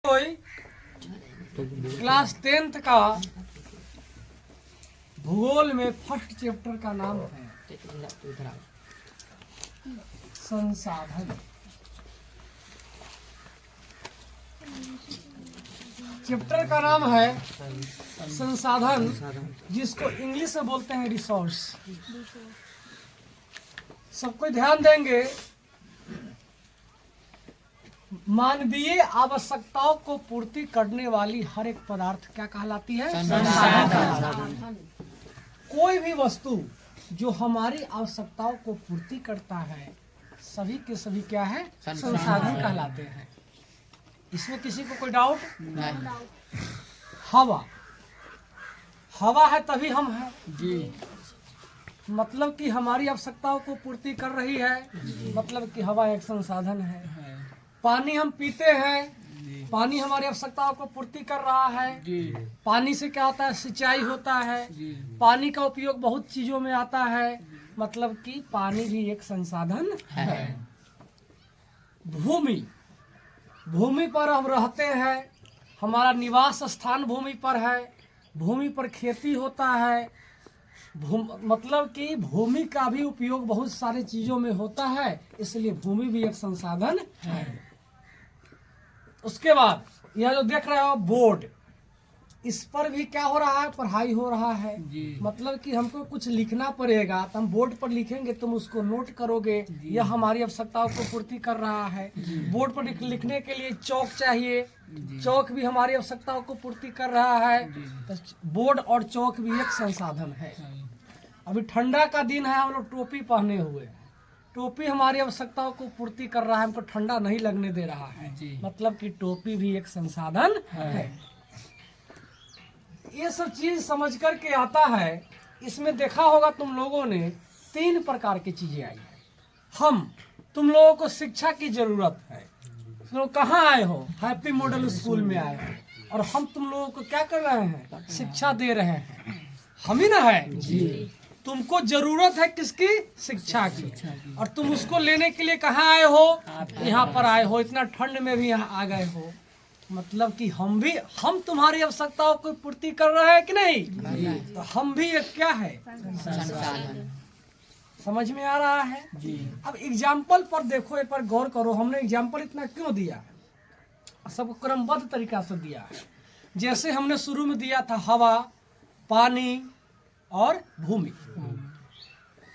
कोई class 10th का भूगोल में फर्स्ट चैप्टर का नाम है संसाधन। चैप्टर का नाम है संसाधन, जिसको इंग्लिश में बोलते हैं रिसोर्स। सबको ध्यान देंगे, मानवीय आवश्यकताओं को पूर्ति करने वाली हर एक पदार्थ क्या कहलाती है? संसाधन कहलाती है। कोई भी वस्तु जो हमारी आवश्यकताओं को पूर्ति करता है, सभी के सभी क्या है? संसाधन कहलाते हैं। इसमें किसी को कोई डाउट नहीं? हवा, हवा है तभी हम हैं जी, मतलब कि हमारी आवश्यकताओं को पूर्ति कर रही है, मतलब कि हवा एक संसाधन है। पानी हम पीते हैं, पानी हमारी आवश्यकताओं को पूर्ति कर रहा है। पानी से क्या होता है? सिंचाई होता है। पानी का उपयोग बहुत चीजों में आता है, मतलब कि पानी भी एक संसाधन है। भूमि, भूमि पर हम रहते हैं, हमारा निवास स्थान भूमि पर है, भूमि पर खेती होता है। मतलब कि भूमि का भी उपयोग बहुत सारे चीजों में होता है, इसलिए भूमि भी एक संसाधन है। उसके बाद यह जो देख रहे हो बोर्ड, इस पर भी क्या हो रहा है? पढ़ाई हो रहा है। मतलब कि हमको कुछ लिखना पड़ेगा, तो हम बोर्ड पर लिखेंगे, तुम उसको नोट करोगे, यह हमारी आवश्यकताओं को पूर्ति कर रहा है। बोर्ड पर लिखने के लिए चौक चाहिए, चौक भी हमारी आवश्यकताओं को पूर्ति कर रहा है। तो बोर्ड और चौक भी एक संसाधन है। अभी ठंडा का दिन है, हम लोग टोपी पहने हुए हैं, टोपी हमारी आवश्यकताओं को पूर्ति कर रहा है, हमको ठंडा नहीं लगने दे रहा है, मतलब कि टोपी भी एक संसाधन है। ये सब चीज समझ कर के आता है। इसमें देखा होगा तुम लोगों ने 3 प्रकार की चीजें आई है। तुम लोगों को शिक्षा की जरूरत है। तुम लोग कहाँ आए हो? हैप्पी मॉडल स्कूल में आए हैं, और हम तुम लोगों को क्या कर रहे हैं? शिक्षा दे रहे हैं। हम ही ना है जी। तुमको जरूरत है किसकी? शिक्षा की। और तुम उसको लेने के लिए कहाँ आए हो? यहाँ पर आए हो। इतना ठंड में भी यहाँ आ गए हो, मतलब कि हम तुम्हारी आवश्यकताओं को पूर्ति कर रहे हैं कि नहीं? तो हम भी एक क्या है? संसाधन। समझ में आ रहा है जी। अब एग्जाम्पल पर देखो, एक बार गौर करो, हमने एग्जाम्पल इतना क्यों दिया है? सबको क्रमबद्ध तरीका से दिया है। जैसे हमने शुरू में दिया था हवा, पानी और भूमि।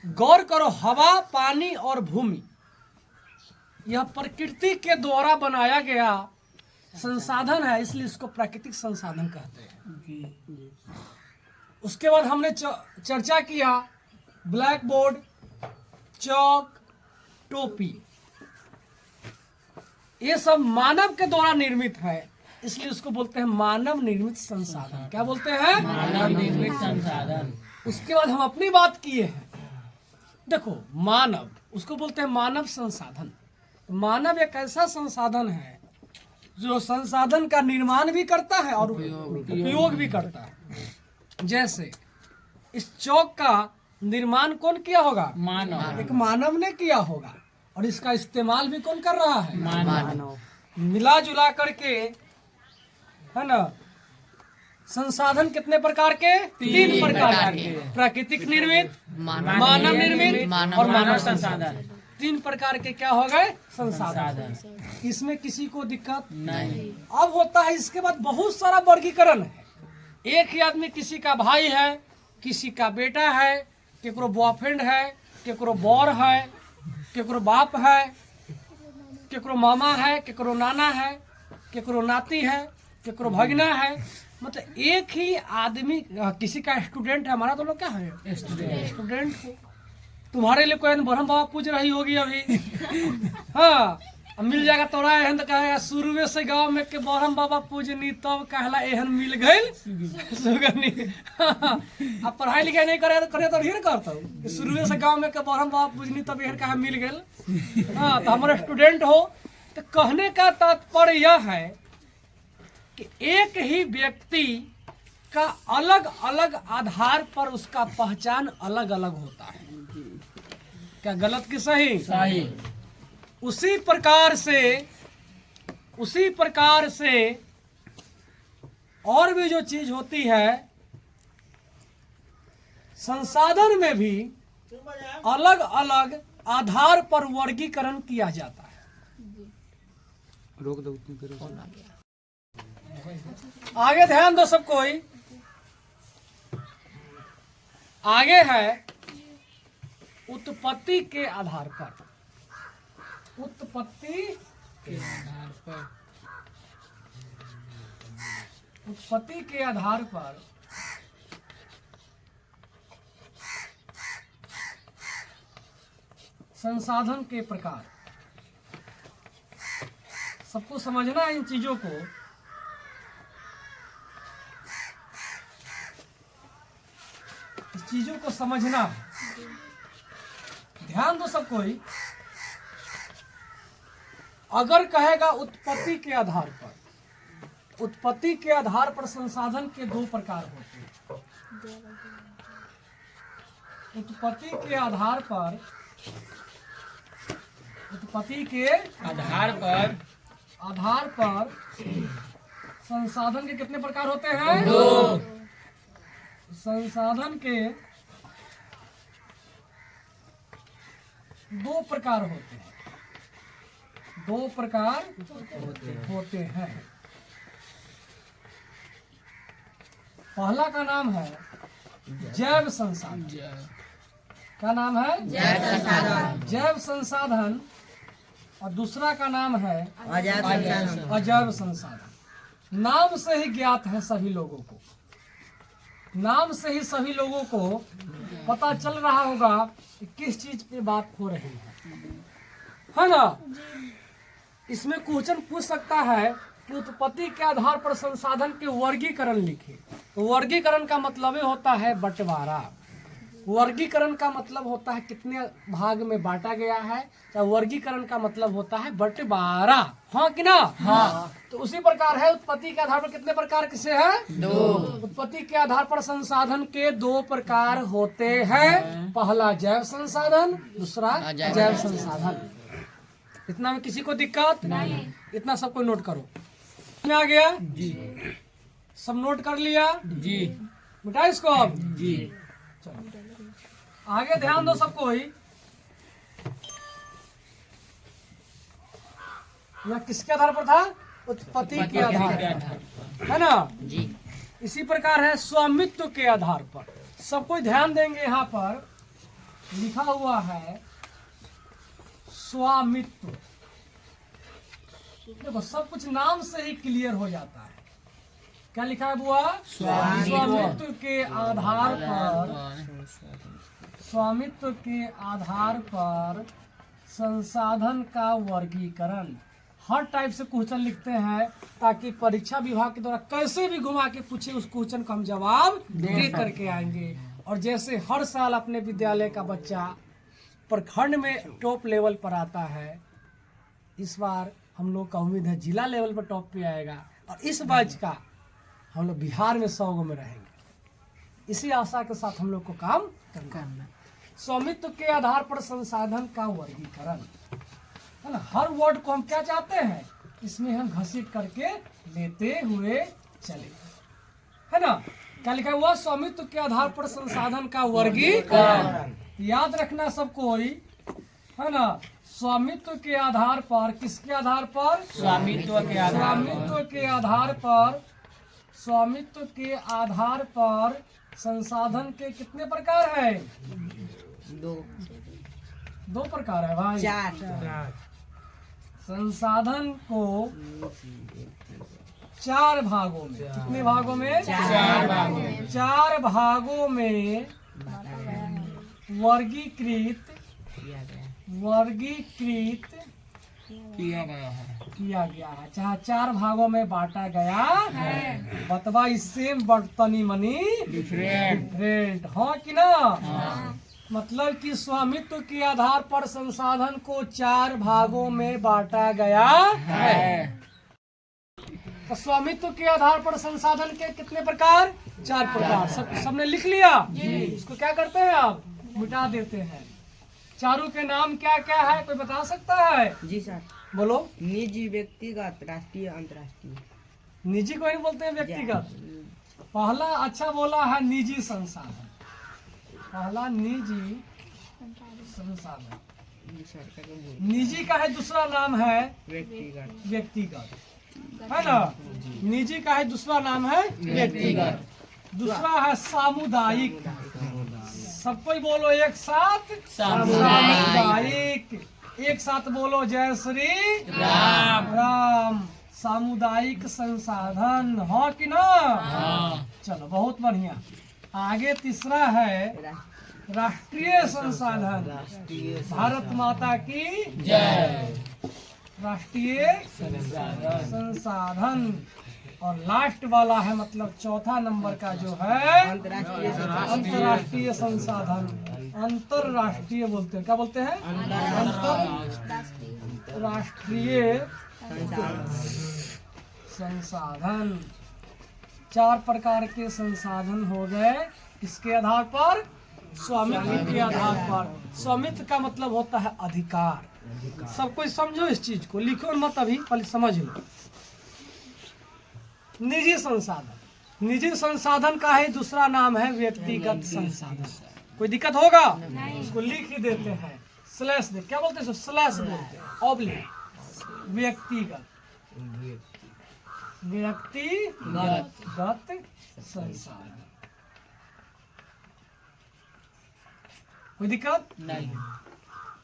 गौर करो, हवा, पानी और भूमि यह प्रकृति के द्वारा बनाया गया संसाधन है, इसलिए इसको प्राकृतिक संसाधन कहते हैं। उसके बाद हमने चर्चा किया ब्लैक बोर्ड, चौक, टोपी, ये सब मानव के द्वारा निर्मित है, इसलिए उसको बोलते हैं मानव निर्मित संसाधन। क्या बोलते हैं? मानव निर्मित संसाधन। उसके बाद हम अपनी बात किए हैं। देखो, मानव, उसको बोलते हैं मानव संसाधन। मानव एक ऐसा संसाधन है जो संसाधन का निर्माण भी करता है और उपयोग भी करता है। जैसे इस चौक का निर्माण कौन किया होगा? मानव। एक मानव ने किया होगा, और इसका इस्तेमाल भी कौन कर रहा है? मानव। मिला जुला करके, है ना। संसाधन कितने प्रकार के? 3 प्रकार के। प्राकृतिक निर्मित, मानव निर्मित और मानव संसाधन। 3 प्रकार के क्या हो गए? संसाधन। इसमें किसी को दिक्कत नहीं। अब होता है इसके बाद बहुत सारा वर्गीकरण है। एक ही आदमी, किसी का भाई है, किसी का बेटा है, केकरो बॉयफ्रेंड है, केकरो बौर है, केकरो बाप है, केकरो मामा है, केकरो नाना है, केकरो नाती है, केकरो भगना है। मतलब एक ही आदमी, किसी का स्टूडेंट है, हमारा तो लोग क्या है? स्टूडेंट है। तुम्हारे लिए कोई ब्रह्म बाबा पूज रही होगी अभी हाँ, मिल जाएगा तोरा एहन, तो कहेगा शुरू से गांव में के ब्रह्म बाबा पूजनी, तब कहला एहन मिल गई सुगनी। अब पढ़ाई लिखाई नहीं करे तो ढेर करता हूँ, शुरू से गांव में के ब्रह्म बाबा पूजनी, तब एहन कहा मिल गए। हाँ, तो हमारा स्टूडेंट हो। तो कहने का तात्पर्य यह है कि एक ही व्यक्ति का अलग अलग आधार पर उसका पहचान अलग अलग होता है। क्या गलत कि सही? सही। उसी प्रकार से उसी प्रकार से और भी जो चीज होती है, संसाधन में भी अलग अलग आधार पर वर्गीकरण किया जाता है। रोक दो। आगे ध्यान दो सब कोई। आगे है उत्पत्ति के आधार पर। उत्पत्ति के आधार पर, उत्पत्ति के आधार पर संसाधन के प्रकार। सबको समझना है इन चीजों को। इस चीजों को समझना है। ध्यान दो सब कोई। अगर कहेगा उत्पत्ति के आधार पर, उत्पत्ति के आधार पर संसाधन के दो प्रकार होते हैं। उत्पत्ति के आधार पर, उत्पत्ति के आधार पर संसाधन के कितने प्रकार होते हैं? दो। संसाधन के दो प्रकार होते हैं। दो प्रकार होते हैं। पहला का नाम है जैव संसाधन। क्या नाम है? जैव संसाधन। जैव संसाधन। और दूसरा का नाम है अजैव संसाधन। नाम से ही ज्ञात है सभी लोगों को। नाम से ही सभी लोगों को पता चल रहा होगा कि किस चीज पे बात हो रही है ना? इसमें क्वेश्चन पूछ सकता है कि उत्पत्ति के आधार पर संसाधन के वर्गीकरण लिखे। तो वर्गीकरण का मतलब होता है बंटवारा। वर्गीकरण का मतलब होता है कितने भाग में बांटा गया है, या वर्गीकरण का मतलब होता है बंटवारा। हाँ कि ना? हाँ। तो उसी प्रकार है उत्पत्ति के आधार पर कितने प्रकार किसे है? दो। उत्पत्ति के आधार पर संसाधन के दो प्रकार होते हैं। पहला जैव संसाधन, दूसरा अजैव संसाधन। इतना में किसी को दिक्कत नहीं? इतना सबको नोट करो। आ गया जी? सब नोट कर लिया जी? मिटा इसको जी। चलो आगे ध्यान दो सबको ही। यह किसके आधार पर था? उत्पत्ति के आधार पर, है ना जी? इसी प्रकार है स्वामित्व के आधार पर। सबको ध्यान देंगे। यहाँ पर लिखा हुआ है स्वामित्व। देखो सब कुछ नाम से ही क्लियर हो जाता है। क्या लिखा है बुआ? स्वामित्व के आधार पर, स्वामित्व के आधार पर संसाधन का वर्गीकरण। हर टाइप से क्वेश्चन लिखते हैं ताकि परीक्षा विभाग के द्वारा कैसे भी घुमा के पूछे उस क्वेश्चन का हम जवाब दे करके आएंगे। और जैसे हर साल अपने विद्यालय का बच्चा प्रखंड में टॉप लेवल पर आता है, इस बार हम लोग का उम्मीद है जिला लेवल पर टॉप पे आएगा। और इस बैच का हम लोग बिहार में 100 में रहेंगे। इसी आशा के साथ हम लोग को काम करना। स्वामित्व के आधार पर संसाधन का वर्गीकरण, है ना? हर वर्ड को हम क्या चाहते हैं, इसमें हम घसीट करके लेते हुए चले, है ना? क्या लिखा हुआ? स्वामित्व के आधार पर संसाधन का वर्गीकरण। याद रखना सबको ही, है ना? स्वामित्व के आधार पर, किसके आधार पर? स्वामित्व के आधार, स्वामित्व के आधार पर, स्वामित्व के आधार पर संसाधन के कितने प्रकार है? दो प्रकार है भाई। चार। संसाधन को 4 भागों में, कितने भागों में? 4 भागों में, 4 भागों में वर्गीकृत किया गया है। चाहे 4 भागों में बांटा गया है। बतवा इससे बर्तनी मनी डिफरेंट, हाँ कि ना? हाँ। मतलब कि स्वामित्व के आधार पर संसाधन को 4 भागों में बांटा गया है। तो स्वामित्व के आधार पर संसाधन के कितने प्रकार? 4 प्रकार। सबने लिख लिया? इसको क्या करते हैं आप? मिटा देते हैं। चारों के नाम क्या क्या है, कोई बता सकता है? जी सर। बोलो। निजी, व्यक्तिगत, राष्ट्रीय, अंतर्राष्ट्रीय। निजी को नहीं बोलते हैं, व्यक्तिगत। पहला अच्छा बोला है निजी संसाधन, पहला निजी संसाधन। निजी का है दूसरा नाम है व्यक्तिगत। व्यक्तिगत, है ना। निजी का है दूसरा नाम है व्यक्तिगत। दूसरा है सामुदायिक। सबको ही बोलो एक साथ, सामुदायिक। एक साथ बोलो जय श्री राम राम। सामुदायिक संसाधन हो कि ना? चलो बहुत बढ़िया। आगे तीसरा है राष्ट्रीय संसाधन। भारत माता की जय। राष्ट्रीय संसाधन। और लास्ट वाला है मतलब चौथा नंबर का जो है अंतर्राष्ट्रीय संसाधन। अंतर्राष्ट्रीय बोलते हैं, क्या बोलते हैं? अंतर्राष्ट्रीय संसाधन। 4 प्रकार के संसाधन हो गए। इसके आधार पर, स्वामित्व के आधार पर। स्वामित्व का मतलब होता है अधिकार। सब कोई समझो इस चीज को, लिखो मत अभी, पहले समझ लो। निजी संसाधन, निजी संसाधन का ही दूसरा नाम है व्यक्तिगत संसाधन। कोई दिक्कत होगा? उसको लिख ही देते हैं, स्लैश दे, क्या बोलते हैं? स्लैश बोलते हैं, ऑब्लिक। व्यक्तिगत, व्यक्तिगत संसाधन। कोई दिक्कत नहीं।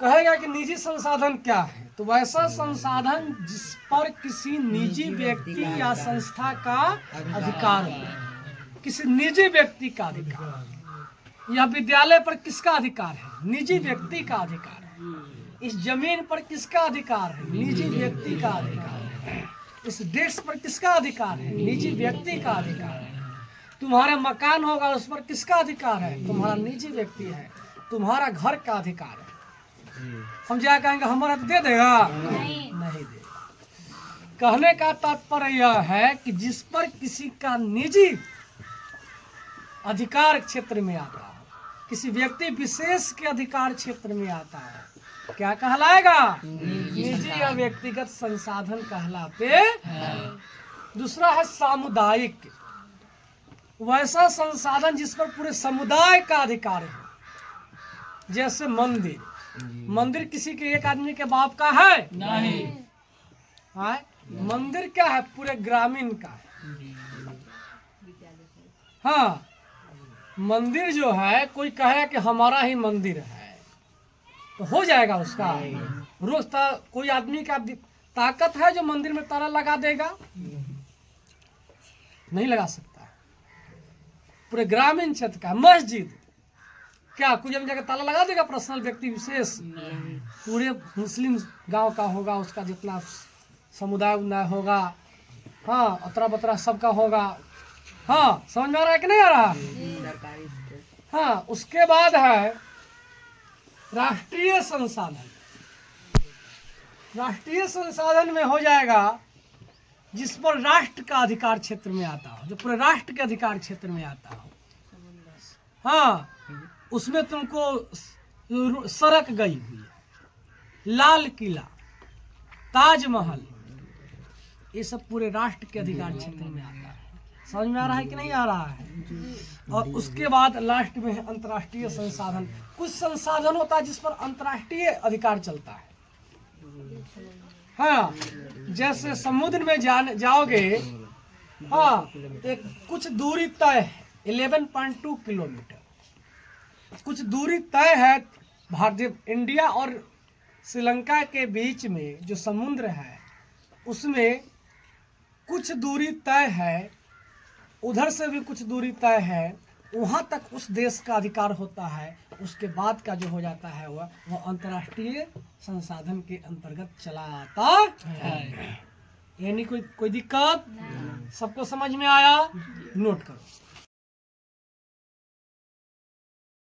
कहेगा कि निजी संसाधन क्या है, तो वैसा संसाधन जिस पर किसी निजी व्यक्ति या संस्था का अधिकार हो। किसी निजी व्यक्ति का अधिकार। यह विद्यालय पर किसका अधिकार है? निजी व्यक्ति का अधिकार है। इस जमीन पर किसका अधिकार है? निजी व्यक्ति का अधिकार है। इस देश पर किसका अधिकार है? निजी व्यक्ति का अधिकार है। तुम्हारा मकान होगा, उस पर किसका अधिकार है? तुम्हारा निजी व्यक्ति है। तुम्हारा घर का अधिकार है। हम क्या कहेंगे हमारा तो दे देगा? नहीं देगा। कहने का तात्पर्य यह है कि जिस पर किसी का निजी अधिकार क्षेत्र में आता है, किसी व्यक्ति विशेष के अधिकार क्षेत्र में आता है, क्या कहलाएगा? निजी या व्यक्तिगत संसाधन कहलाते हैं। दूसरा है सामुदायिक। वैसा संसाधन जिस पर पूरे समुदाय का अधिकार है। जैसे मंदिर। मंदिर किसी के एक आदमी के बाप का है? नहीं है। मंदिर क्या है? पूरे ग्रामीण का है। हाँ, मंदिर जो है, कोई कहे कि हमारा ही मंदिर है तो हो जाएगा उसका? रोज कोई आदमी का ताकत है जो मंदिर में ताला लगा देगा? नहीं लगा सकता। पूरे ग्रामीण क्षेत्र का मस्जिद क्या कोई हम जगह ताला लगा देगा? पर्सनल व्यक्ति विशेष? पूरे मुस्लिम गांव का होगा, उसका जितना समुदाय होगा, हाँ, अतरा बतरा सबका होगा। हाँ, समझ में आ रहा है कि नहीं आ रहा? हाँ, उसके बाद है राष्ट्रीय संसाधन। राष्ट्रीय संसाधन में हो जाएगा जिस पर राष्ट्र का अधिकार क्षेत्र में आता हो, जो पूरे राष्ट्र के अधिकार क्षेत्र में आता हो। हाँ, उसमें तुमको सड़क गई हुई है, लाल किला, ताजमहल, ये सब पूरे राष्ट्र के अधिकार क्षेत्र में आता है। समझ में आ रहा है कि नहीं आ रहा है? और उसके बाद लास्ट में है अंतर्राष्ट्रीय संसाधन। कुछ संसाधन होता है जिस पर अंतर्राष्ट्रीय अधिकार चलता है। हाँ, जैसे समुद्र में जाओगे, हाँ, एक कुछ दूरी तय है, 11.2 किलोमीटर कुछ दूरी तय है। भारतीय इंडिया और श्रीलंका के बीच में जो समुद्र है, उसमें कुछ दूरी तय है, उधर से भी कुछ दूरी तय है। वहाँ तक उस देश का अधिकार होता है। उसके बाद का जो हो जाता है वह अंतर्राष्ट्रीय संसाधन के अंतर्गत चला आता है। यानी कोई दिक्कत? सबको समझ में आया? नोट करो।